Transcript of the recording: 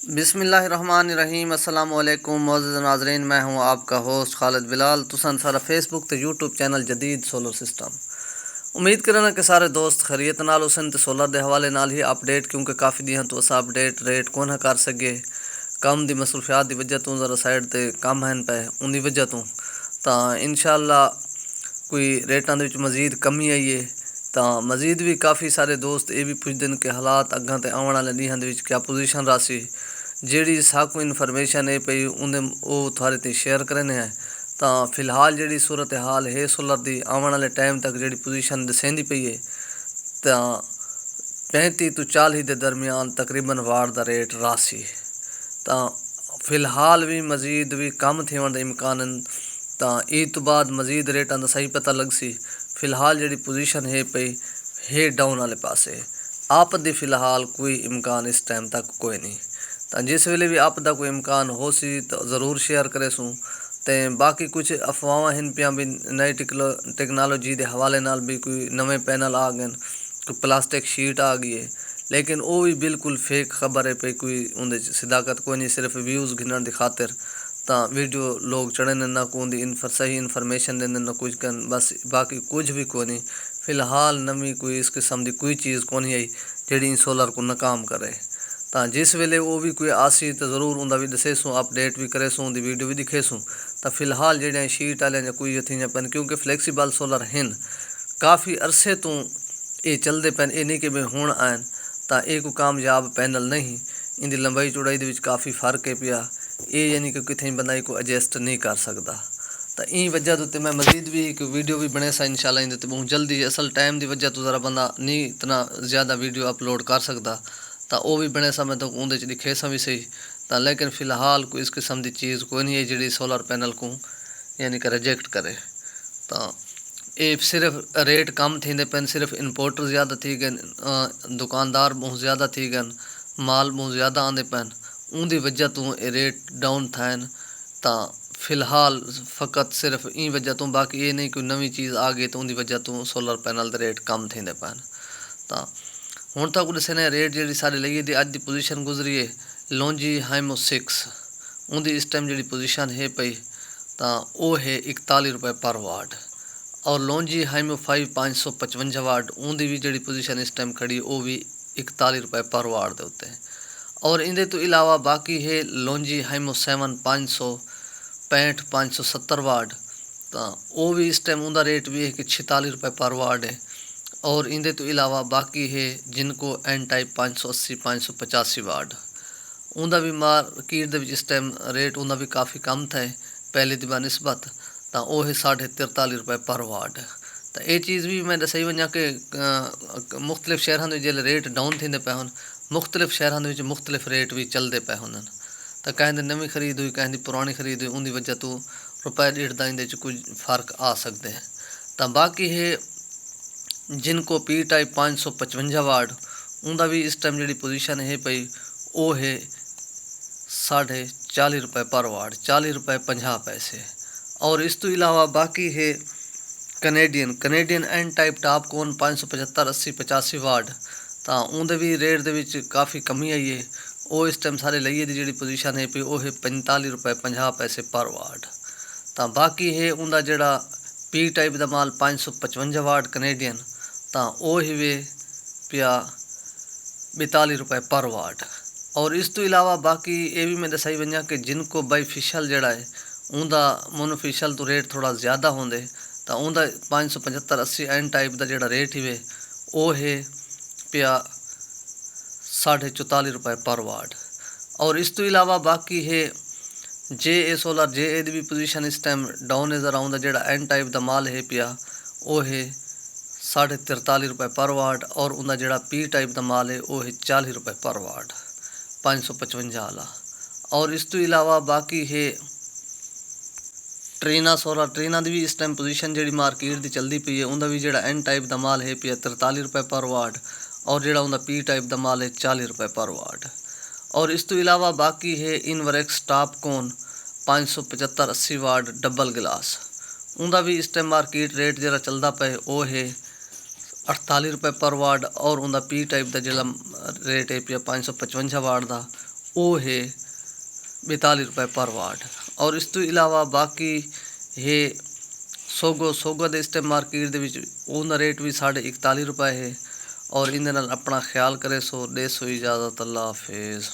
बिस्मिल्लाहिर्रहमानिर्रहीम अस्सलाम वालेकुम मोअज़्ज़िज़ नाज़रीन, मैं हूं आपका होस्ट खालिद बिलाल। तुसन सारा फेसबुक ते यूट्यूब चैनल जदीद सोलर सिस्टम। उम्मीद करना कि सारे दोस्त खैरियत नाल हुसन ते सोलर दे हवाले नाल ही अपडेट, क्योंकि काफ़ी दिन तो असा अपडेट रेट को ना कर सके। कम दी मसरूफियात की वजह तो ज़रा साइड ते कम हैं पे उनकी वजह तो इंशाअल्लाह कोई रेटां दे विच मज़ीद कमी आई है। तो मज़ीद भी काफ़ी सारे दोस्त ये भी पुछते हैं कि हालात अग्गां ते आने वाले दिहां दे विच क्या पोजीशन रासी, जी साकू इन्फॉर्मेशन है पई उन्हें वो थारे ते शेयर करने हैं। तो फिलहाल जी सूरत हाल है सोलर की आने वाले टाइम तक जी पोजीशन दसेंदी पई है। तो 35 तो 40 के दरमियान तकरीबन वार्ड का रेट रासी। तो फिलहाल भी मज़ीद भी कम थियण के इम्कान। तो ईद तो बाद मज़ीद रेटां का सही पता लग सी। फिलहाल जी पोजीशन है पई है डाउन वाले पासे। आप दी फिलहाल कोई इम्कान इस टाइम तक कोई नहीं। तो जिस वेले भी आप दा कोई इम्कान हो सी तो ज़रूर शेयर करे सूँ। तो बाकी कुछ अफवाह हैं पियाँ भी नई टेक्नोलॉजी के हवाले नाल भी कोई नवे पैनल आ गए, कोई प्लास्टिक शीट आ गई है, लेकिन वो भी बिल्कुल फेक खबर है पे कोई उनके सिदाकत कोई नहीं, सिर्फ व्यूज़ गिनने की खातिर तो वीडियो लोग चढ़ने ना को सही इन्फॉर्मेशन देने ना कुछ कन बस, बाकी कुछ भी को नहीं। फिलहाल नवी कोई इस किस्म की कोई चीज़ को नहीं आई जी सोलर को नाकाम करे। तो जिस वेले वो भी कोई आसी तो ज़रूर उनका भी दसे सूँ, अपडेट भी करे सूँ, वीडियो भी दिखे सूँ। तो फिलहाल जो शीट वाले कोई थी पैन, क्योंकि फ्लैक्सीबल सोलर हैं काफ़ी अरसे तो ये चलते पैन, ये नहीं कि मैं हूँ आन। तो ये कोई कामयाब पैनल नहीं, इनकी लंबाई चौड़ाई के काफ़ी फर्क है पिया। ये यानी कि कितने बंदा को एडजस्ट नहीं कर सकता। तो ई वजह तो मैं मज़ीद भी एक वीडियो भी बने सा इंशाल्लाह इन बहुत जल्दी। असल टाइम की वजह तो ज़रा बंदा नहीं इतना ज़्यादा वीडियो अपलोड कर सकता। तो वो भी बने सा मैं तो उन्हें दिखे सा भी सही। तो लेकिन फिलहाल कोई इस किस्म की चीज़ कोई नहीं है जी सोलर पैनल को यानी कि रिजेक्ट करे। तो ये सिर्फ रेट कम थी पैन, सिर्फ इंपोर्टर ज़्यादा थी गए, दुकानदार बहुत ज़्यादा थी गए, माल बहुत ज़्यादा आते पैन, उनकी वजह तो ये रेट डाउन थान। तो फिलहाल फ़कत सिर्फ ई वजह तो, बाकी ये नहीं कोई नवी चीज़ आ गई तो उनकी वजह तो सोलर पैनल के रेट कम थे पैन। तो हूँ तक दसने रेट जी सारी लगी थी अज की पोजीशन गुजरी है लॉन्जी हाइमो 6 उनकी इस टाइम जी पोजीशन है पई। तो वो है 41 रुपये पर वाट। और लॉन्जी हाइमो 5 555 वाट उनकी भी जी पोजीशन इस टाइम खड़ी वो भी 41 रुपये पर वाट के उत्ते। और इनके तो इलावा बाकी है लॉन्जी हाइमो 7 565 570 वाट। तो वो भी इस टाइम उनका रेट भी है कि 46 रुपये पर वाट है। और इनके तो इलावा बाकी है जिनको एन टाइप 580 585 वाट, उनका भी मार्केट इस टाइम रेट उनका भी काफ़ी कम था पहले की बनस्बत। तो वो है 43.5 रुपये पर वाट। तो ये चीज़ भी मैं दसाई वजा कि मुख्तलिफ शहरों के जो रेट डाउन थे पे हन, मुख्तलिफ शहरों के मुख्तलिफ रेट भी चलते पे हों। तो कहीं नवी खरीद हुई कहीं पुरानी खरीद हुई उनकी वजह तो रुपए डेढ़ का इन कुछ फ़र्क आ सकते हैं। तो बाकी है जिनको पी टाइप 555 वाट उनका भी इस टाइम जी पोजीशन है पई वो है 40.5 रुपये पर वाट, 40 रुपये 50 पैसे। और इस तो इलावा बाकी है कनेडियन एन टाइप टॉप कौन 575 80 85 वाट। तो उनके भी रेट के काफ़ी कमी आई है। वो इस टाइम सारे लइए की जी पोजीशन है पी वो है 45 रुपये 50 पैसे पर वाट। तो बाकी है उनका जोड़ा पी टाइप का माल 555 वाट कनेडियन, तो वो ही वे पिया 42 रुपये पर वाट। और इस तो इलावा बाकी ये भी मैं दसाई वजा कि जिनको बाईफिशल जड़ा है उनका मोनोफिशल तो रेट थोड़ा ज़्यादा होंगे। तो उनका 575 80 एन टाइप का जोड़ा रेट ही वे वो है पिया 44.5 रुपये पर वाट। और इस तो इलावा बाकी है जे ए सोलर जे ए भी पोजीशन इस टाइम डाउन नज़र आउंदा, जोड़ा एन टाइप का माल है पिया वो है 43.5 रुपये पर वाट। और उनका जोड़ा पी टाइप का माल है वो है 40 रुपये पर वाट 555 वाला। और इस तो इलावा बाकी है ट्रीना की भी इस टाइम पोजीशन जी मार्केट की चलती पई है, उनका भी जोड़ा एन टाइप का माल है पिया 43 रुपये पर वाट। और जोड़ा उनका पी टाइप का माल है 40 रुपये पर वाट। और इस तो इलावा बाकी है इनवरेक्स टॉप कौन 575 80 वाट डबल गिलास, उनका भी इस टाइम मार्केट रेट जरा चलता पे वो है 48 रुपये पर वाट। और उनका पी टाइप का जो रेट है पिया 555 वाट का ਉਹ ਹੈ 42 रुपए पर वाट। और इस ਤੋਂ ਇਲਾਵਾ ਬਾਕੀ ਇਹ ਸੋਗੋ ਦੇ ਇਸ ਟਾਈਮ ਮਾਰਕੀਟ ਦੇ ਵਿੱਚ ਉਹਦਾ ਰੇਟ ਵੀ 41.5 रुपए है। और इन अपना ख्याल करे सो दे सो इजाज़त। अल्लाह हाफिज़।